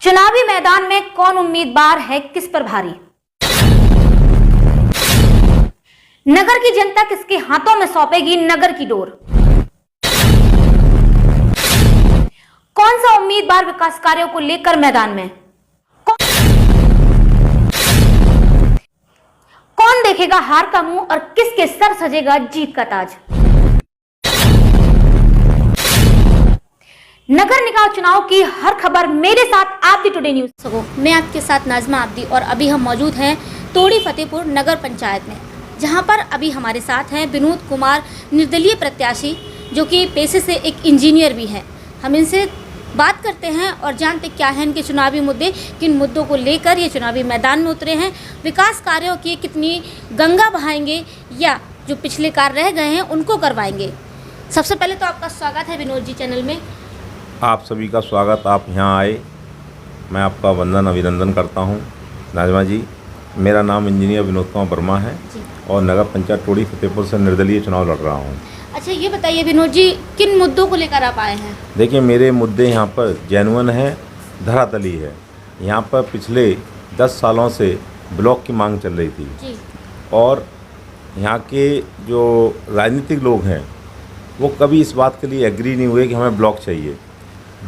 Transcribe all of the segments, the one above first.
चुनावी मैदान में कौन उम्मीदवार है किस पर भारी? नगर की जनता किसके हाथों में सौंपेगी नगर की डोर? कौन सा उम्मीदवार विकास कार्यों को लेकर मैदान में? कौन देखेगा हार का मुंह और किसके सर सजेगा जीत का ताज? नगर निकाय चुनाव की हर खबर मेरे साथ आप दी टुडे न्यूज। मैं आपके साथ नाजमा आब्दी और अभी हम मौजूद हैं तोड़ी फतेहपुर नगर पंचायत में, जहां पर अभी हमारे साथ हैं विनोद कुमार, निर्दलीय प्रत्याशी, जो कि पेशे से एक इंजीनियर भी हैं। हम इनसे बात करते हैं और जानते क्या है इनके चुनावी मुद्दे, किन मुद्दों को लेकर ये चुनावी मैदान में उतरे हैं, विकास कार्यों की कितनी गंगा बहाएंगे या जो पिछले कार्य रह गए हैं उनको करवाएंगे। सबसे पहले तो आपका स्वागत है विनोद जी चैनल में। आप सभी का स्वागत। आप यहाँ आए, मैं आपका वंदन अभिनंदन करता हूँ। नाजमा जी, मेरा नाम इंजीनियर विनोद कुमार वर्मा है और नगर पंचायत टोड़ी फतेहपुर से निर्दलीय चुनाव लड़ रहा हूँ। अच्छा, ये बताइए विनोद जी, किन मुद्दों को लेकर आप आए हैं? देखिए, मेरे मुद्दे यहाँ पर जेन्युइन है, धरातली है। यहाँ पर पिछले 10 सालों से ब्लॉक की मांग चल रही थी जी। और यहाँ के जो राजनीतिक लोग हैं वो कभी इस बात के लिए एग्री नहीं हुए कि हमें ब्लॉक चाहिए।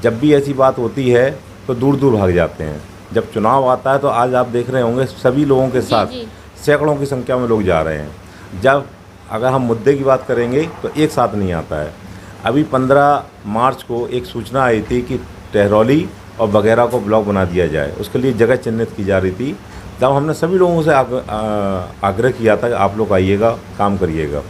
जब भी ऐसी बात होती है तो दूर दूर भाग जाते हैं। जब चुनाव आता है तो आज आप देख रहे होंगे सभी लोगों के साथ सैकड़ों की संख्या में लोग जा रहे हैं। जब अगर हम मुद्दे की बात करेंगे तो एक साथ नहीं आता है। अभी 15 मार्च को एक सूचना आई थी कि टहरौली और बगैरा को ब्लॉक बना दिया जाए, उसके लिए जगह चिन्हित की जा रही थी। तब हमने सभी लोगों से आग्रह किया था कि आप लोग आइएगा, काम करिएगा,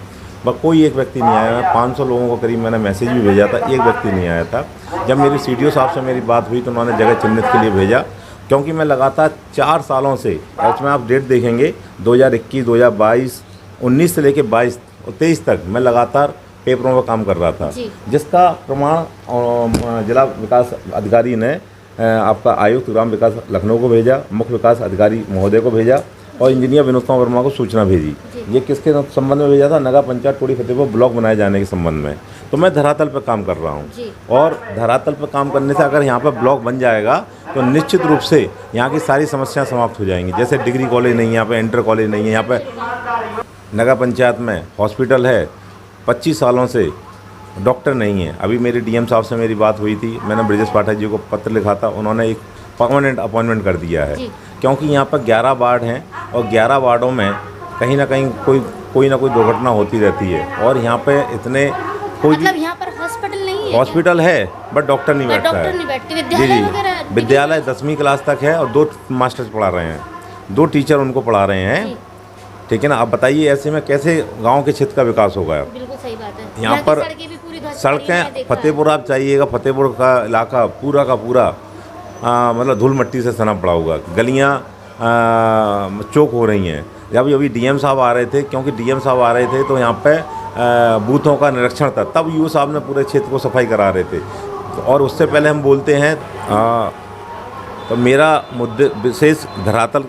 बस कोई एक व्यक्ति नहीं आया। 500 लोगों को करीब मैंने मैसेज भी भेजा था, एक व्यक्ति नहीं आया था। जब मेरी सीडीओ साहब से मेरी बात हुई तो उन्होंने जगह चिन्हित के लिए भेजा, क्योंकि मैं लगातार 4 सालों से, उसमें आप डेट देखेंगे 2021, 2022, 19 से लेकर 22 और 23 तक मैं लगातार पेपरों पर काम कर रहा था, जिसका प्रमाण जिला विकास अधिकारी ने आपका आयुक्त ग्राम विकास लखनऊ को भेजा, मुख्य विकास अधिकारी महोदय को भेजा और इंजीनियर विनोद कुमार वर्मा को सूचना भेजी। ये किसके संबंध में भेजा था? नगर पंचायत टोड़ी फतेहपुर ब्लॉक बनाए जाने के संबंध में। तो मैं धरातल पर काम कर रहा हूँ और धरातल पर काम करने से अगर यहाँ पर ब्लॉक बन जाएगा तो निश्चित रूप से यहाँ की सारी समस्याएं समाप्त हो जाएंगी। जैसे डिग्री कॉलेज नहीं है यहाँ पर, इंटर कॉलेज नहीं है यहाँ पर, नगर पंचायत में हॉस्पिटल है, 25 सालों से डॉक्टर नहीं है। अभी मेरे डीएम साहब से मेरी बात हुई थी, मैंने ब्रजेश पाठक जी को पत्र लिखा था, उन्होंने एक परमानेंट अपॉइंटमेंट कर दिया है, क्योंकि यहाँ पर 11 वार्ड हैं और 11 वार्डों में कहीं ना कहीं कोई ना कोई दुर्घटना होती रहती है। और यहाँ पे इतने कोई मतलब यहाँ पर हॉस्पिटल नहीं है? हॉस्पिटल है बट डॉक्टर नहीं बैठता है। विद्यालय 10वीं क्लास तक है और 2 मास्टर्स पढ़ा रहे हैं, 2 टीचर उनको पढ़ा रहे हैं। ठीक है ना? अब बताइए ऐसे में कैसे गाँव के क्षेत्र का विकास होगा? बिल्कुल सही बात है। यहाँ पर सड़कें, फतेहपुर आप चाहिएगा, फतेहपुर का इलाका पूरा का पूरा मतलब धूल मिट्टी से सना पड़ा होगा। गलियाँ चौक हो रही हैं। जब अभी डीएम साहब आ रहे थे, क्योंकि डीएम साहब आ रहे थे तो यहाँ पे बूथों का निरीक्षण था, तब यूँ साहब ने पूरे क्षेत्र को सफाई करा रहे थे। और उससे पहले हम बोलते हैं तो मेरा मुद्दे विशेष धरातल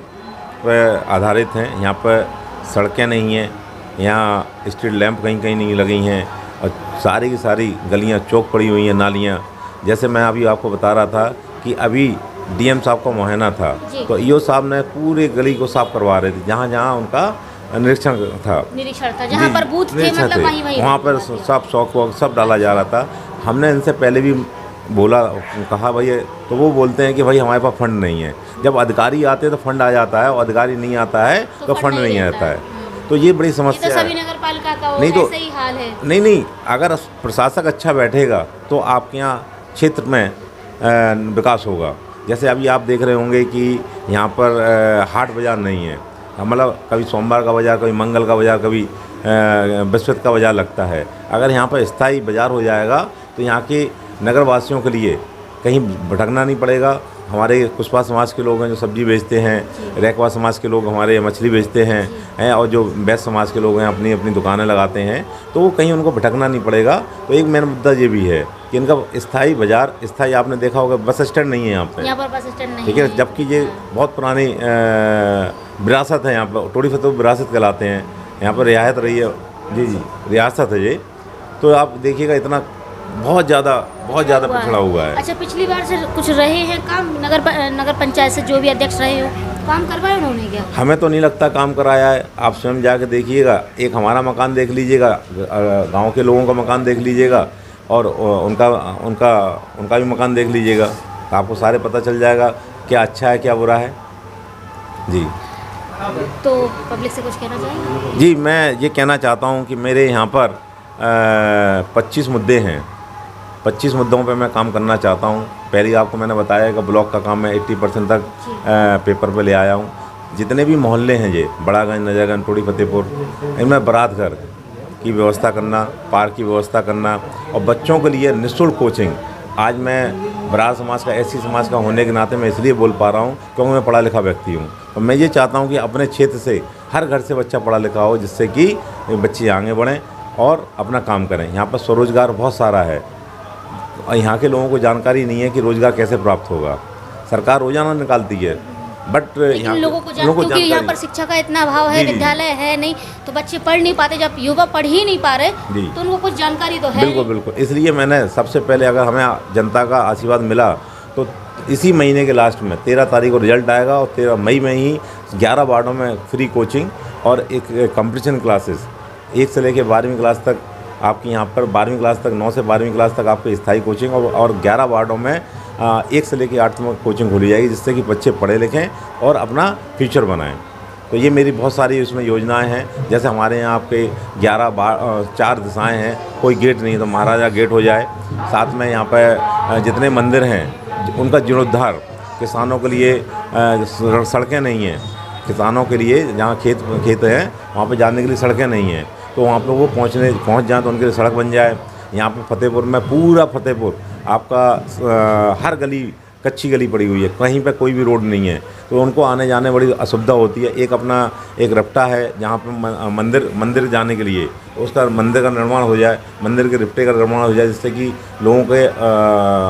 पर आधारित हैं। यहाँ पर सड़कें नहीं हैं, यहाँ स्ट्रीट लैंप कहीं कहीं नहीं लगी हैं और सारी की सारी गलियाँ चौक पड़ी हुई हैं, नालियाँ। जैसे मैं अभी आपको बता रहा था कि अभी डीएम साहब का मुआयना था तो ईओ साहब ने पूरे गली को साफ करवा रहे थे, जहाँ जहाँ उनका निरीक्षण था, जहाँ पर बूथ थे, मतलब वहाँ पर सब शौक वॉक सब डाला जा रहा था। हमने इनसे पहले भी बोला, कहा भाई, तो वो बोलते हैं कि भाई हमारे पास फंड नहीं है। जब अधिकारी आते हैं तो फंड आ जाता है और अधिकारी नहीं आता है तो फंड नहीं आता है। तो ये बड़ी समस्या है। नहीं तो सही हाल है। नहीं, अगर प्रशासक अच्छा बैठेगा तो आपके यहाँ क्षेत्र में विकास होगा। जैसे अभी आप देख रहे होंगे कि यहाँ पर हाट बाज़ार नहीं है, मतलब कभी सोमवार का बाज़ार, कभी मंगल का बाज़ार, कभी बृहस्पति का बाज़ार लगता है। अगर यहाँ पर स्थायी बाज़ार हो जाएगा तो यहाँ के नगरवासियों के लिए कहीं भटकना नहीं पड़ेगा। हमारे कुशवाहा समाज के लोग हैं जो सब्जी बेचते हैं, रैकवा समाज के लोग हमारे मछली बेचते हैं और जो वैश्य समाज के लोग हैं अपनी अपनी दुकानें लगाते हैं, तो वो कहीं उनको भटकना नहीं पड़ेगा। तो एक मेन मुद्दा ये भी है कि इनका स्थायी बाज़ार, स्थायी आपने देखा होगा बस स्टैंड नहीं है यहाँ पर बस स्टैंड नहीं, ठीक है, जबकि ये बहुत पुरानी विरासत है। यहाँ पर टोड़ी फतेहपुर विरासत कहलाते हैं, यहाँ पर रियायत रही है। जी, रियासत है ये। तो आप देखिएगा इतना बहुत ज़्यादा पिछड़ा हुआ है। अच्छा, पिछली बार से कुछ रहे हैं काम नगर पंचायत से जो भी अध्यक्ष रहे हो, काम करवाए उन्होंने क्या? हमें तो नहीं लगता काम कराया है। आप स्वयं जाके देखिएगा, एक हमारा मकान देख लीजिएगा, गांव के लोगों का मकान देख लीजिएगा और उनका भी मकान देख लीजिएगा, तो आपको सारे पता चल जाएगा क्या अच्छा है क्या बुरा है। जी, तो पब्लिक से कुछ कहना चाहेंगे? जी, मैं ये कहना चाहता हूँ कि मेरे यहाँ पर 25 मुद्दे हैं। 25 मुद्दों पे मैं काम करना चाहता हूँ। पहले आपको मैंने बताया कि ब्लॉक का काम मैं 80% तक पेपर पे ले आया हूँ। जितने भी मोहल्ले हैं, ये बड़ागंज, नजरगंज, टोड़ी फतेहपुर, इनमें बारात घर की व्यवस्था करना, पार्क की व्यवस्था करना और बच्चों के लिए निःशुल्क कोचिंग। आज मैं बरार समाज का, एससी समाज का होने के नाते मैं इसलिए बोल पा रहा हूँ क्योंकि मैं पढ़ा लिखा व्यक्ति हूँ और मैं ये चाहता हूँ कि अपने क्षेत्र से हर घर से बच्चा पढ़ा लिखा हो, जिससे कि बच्चे आगे बढ़ें और अपना काम करें। यहाँ पर स्वरोजगार बहुत सारा है और यहाँ के लोगों को जानकारी नहीं है कि रोज़गार कैसे प्राप्त होगा। सरकार रोज़ाना निकालती है, बट यहाँ लोगों को क्योंकि यहाँ पर शिक्षा का इतना अभाव है, विद्यालय है नहीं, तो बच्चे पढ़ नहीं पाते। जब युवा पढ़ ही नहीं पा रहे तो उनको कुछ जानकारी तो है। बिल्कुल बिल्कुल, इसलिए मैंने सबसे पहले, अगर हमें जनता का आशीर्वाद मिला तो इसी महीने के लास्ट में 13 तारीख को रिजल्ट आएगा और 13 मई में ही 11 वार्डों में फ्री कोचिंग और एक कंपटीशन क्लासेस 1 से लेकर 12वीं क्लास तक आपकी यहाँ पर 12वीं क्लास तक 9 से 12वीं क्लास तक आपकी स्थायी कोचिंग और 11 वार्डों में 1 से लेकर 8 तक कोचिंग खोली जाएगी, जिससे कि बच्चे पढ़े लिखें और अपना फ्यूचर बनाएं। तो ये मेरी बहुत सारी उसमें योजनाएं हैं। जैसे हमारे यहाँ आपके 4 दिशाएं हैं, कोई गेट नहीं तो महाराजा गेट हो जाए। साथ में यहाँ पर जितने मंदिर हैं उनका जीर्णोद्धार, किसानों के लिए सड़कें नहीं हैं, किसानों के लिए जहाँ खेत हैं वहाँ पे जाने के लिए सड़कें नहीं हैं, तो वहाँ पे वो पहुँच जाएँ तो उनके लिए सड़क बन जाए। यहाँ पे फतेहपुर में, पूरा फतेहपुर आपका हर गली कच्ची गली पड़ी हुई है, कहीं पे कोई भी रोड नहीं है, तो उनको आने जाने बड़ी असुविधा होती है। एक रपटा है जहाँ पे मंदिर जाने के लिए, उसका मंदिर का निर्माण हो जाए, मंदिर के रिफ्टे का निर्माण हो जाए, जिससे कि लोगों के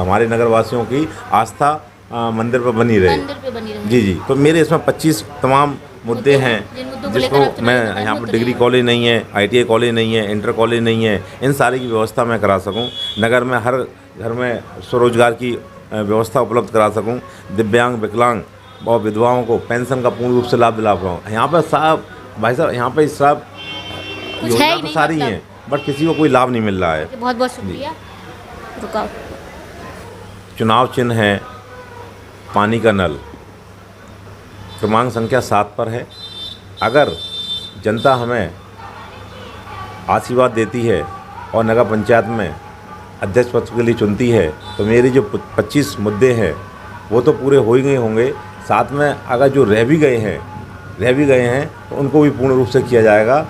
हमारे नगरवासियों की आस्था मंदिर पर बनी रहे। जी, तो मेरे इसमें 25 तमाम मुद्दे हैं, जिसको मैं यहाँ पर डिग्री कॉलेज नहीं है, ITI कॉलेज नहीं है, इंटर कॉलेज नहीं है, इन सारी की व्यवस्था मैं करा सकूँ। नगर में हर घर में स्वरोजगार की व्यवस्था उपलब्ध करा सकूं। दिव्यांग, विकलांग और विधवाओं को पेंशन का पूर्ण रूप से लाभ दिला पाऊँ। यहाँ पर भाई साहब यहाँ पे सब योजना तो सारी हैं, बट किसी को कोई लाभ नहीं मिल रहा है। बहुत बहुत शुक्रिया। चुनाव चिन्ह है पानी का नल, क्रमांक संख्या 7 पर है। अगर जनता हमें आशीर्वाद देती है और नगर पंचायत में अध्यक्ष पद के लिए चुनती है तो मेरे जो 25 मुद्दे हैं वो तो पूरे हो ही गए होंगे। साथ में अगर जो रह भी गए हैं तो उनको भी पूर्ण रूप से किया जाएगा।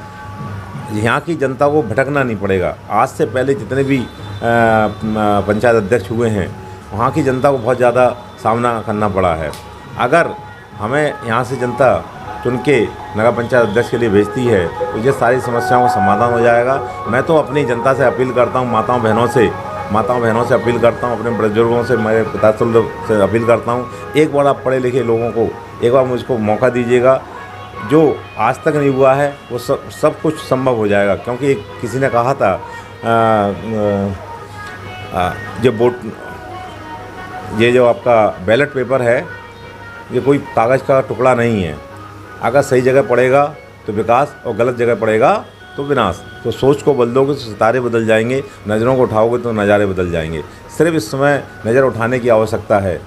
यहाँ की जनता को भटकना नहीं पड़ेगा। आज से पहले जितने भी पंचायत अध्यक्ष हुए हैं वहाँ की जनता को बहुत ज़्यादा सामना करना पड़ा है। अगर हमें यहाँ से जनता चुन के नगर पंचायत अध्यक्ष के लिए भेजती है तो ये सारी समस्याओं का समाधान हो जाएगा। मैं तो अपनी जनता से अपील करता हूँ, माताओं बहनों से अपील करता हूँ, अपने बुजुर्गों से, मेरे पिताश्री से अपील करता हूँ, एक बार आप पढ़े लिखे लोगों को एक बार मुझको मौका दीजिएगा। जो आज तक नहीं हुआ है वो सब कुछ संभव हो जाएगा। क्योंकि किसी ने कहा था ये जो आपका बैलेट पेपर है ये कोई कागज़ का टुकड़ा नहीं है। अगर सही जगह पड़ेगा तो विकास और गलत जगह पड़ेगा तो विनाश। तो सोच को बदलोगे तो सितारे बदल जाएंगे, नज़रों को उठाओगे तो नज़ारे बदल जाएंगे। सिर्फ इस समय नज़र उठाने की आवश्यकता है।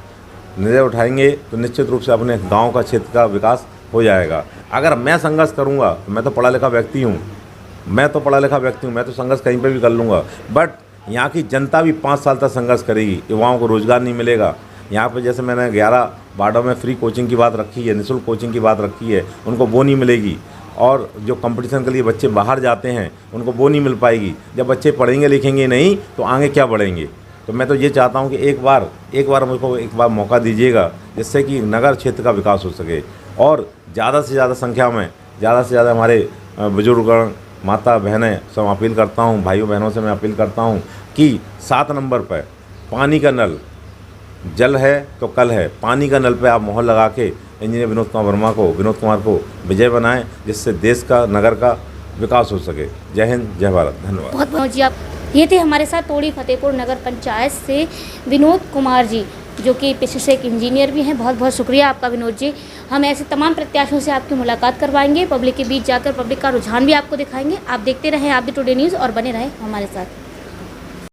नज़र उठाएंगे तो निश्चित रूप से अपने गांव का, क्षेत्र का विकास हो जाएगा। अगर मैं संघर्ष करूंगा तो मैं तो पढ़ा लिखा व्यक्ति हूं, मैं तो संघर्ष कहीं पर भी कर लूँगा। बट यहाँ की जनता भी 5 साल तक संघर्ष करेगी। युवाओं को रोज़गार नहीं मिलेगा। यहाँ पे जैसे मैंने 11 वार्डों में फ्री कोचिंग की बात रखी है, निःशुल्क कोचिंग की बात रखी है, उनको वो नहीं मिलेगी। और जो कंपटीशन के लिए बच्चे बाहर जाते हैं उनको वो नहीं मिल पाएगी। जब बच्चे पढ़ेंगे लिखेंगे नहीं तो आगे क्या बढ़ेंगे। तो मैं तो ये चाहता हूँ कि एक बार मुझको एक बार मौका दीजिएगा, जिससे कि नगर क्षेत्र का विकास हो सके और ज़्यादा से ज़्यादा संख्या में हमारे बुजुर्ग, माता बहनें सब अपील करता हूँ, भाइयों बहनों से मैं अपील करता हूँ कि 7 नंबर पर पानी का नल, जल है तो कल है, पानी का नल पे आप मोहर लगा के इंजीनियर विनोद कुमार को विजय बनाएं, जिससे देश का, नगर का विकास हो सके। जय हिंद, जय भारत। धन्यवाद। बहुत बहुत जी आप ये थे हमारे साथ तोड़ी फतेहपुर नगर पंचायत से विनोद कुमार जी, जो कि पेशे से एक इंजीनियर भी हैं। बहुत बहुत शुक्रिया आपका विनोद जी। हम ऐसे तमाम प्रत्याशियों से आपकी मुलाकात करवाएंगे, पब्लिक के बीच जाकर पब्लिक का रुझान भी आपको दिखाएंगे। आप देखते रहें आप भी टुडे न्यूज़ और बने रहें हमारे साथ।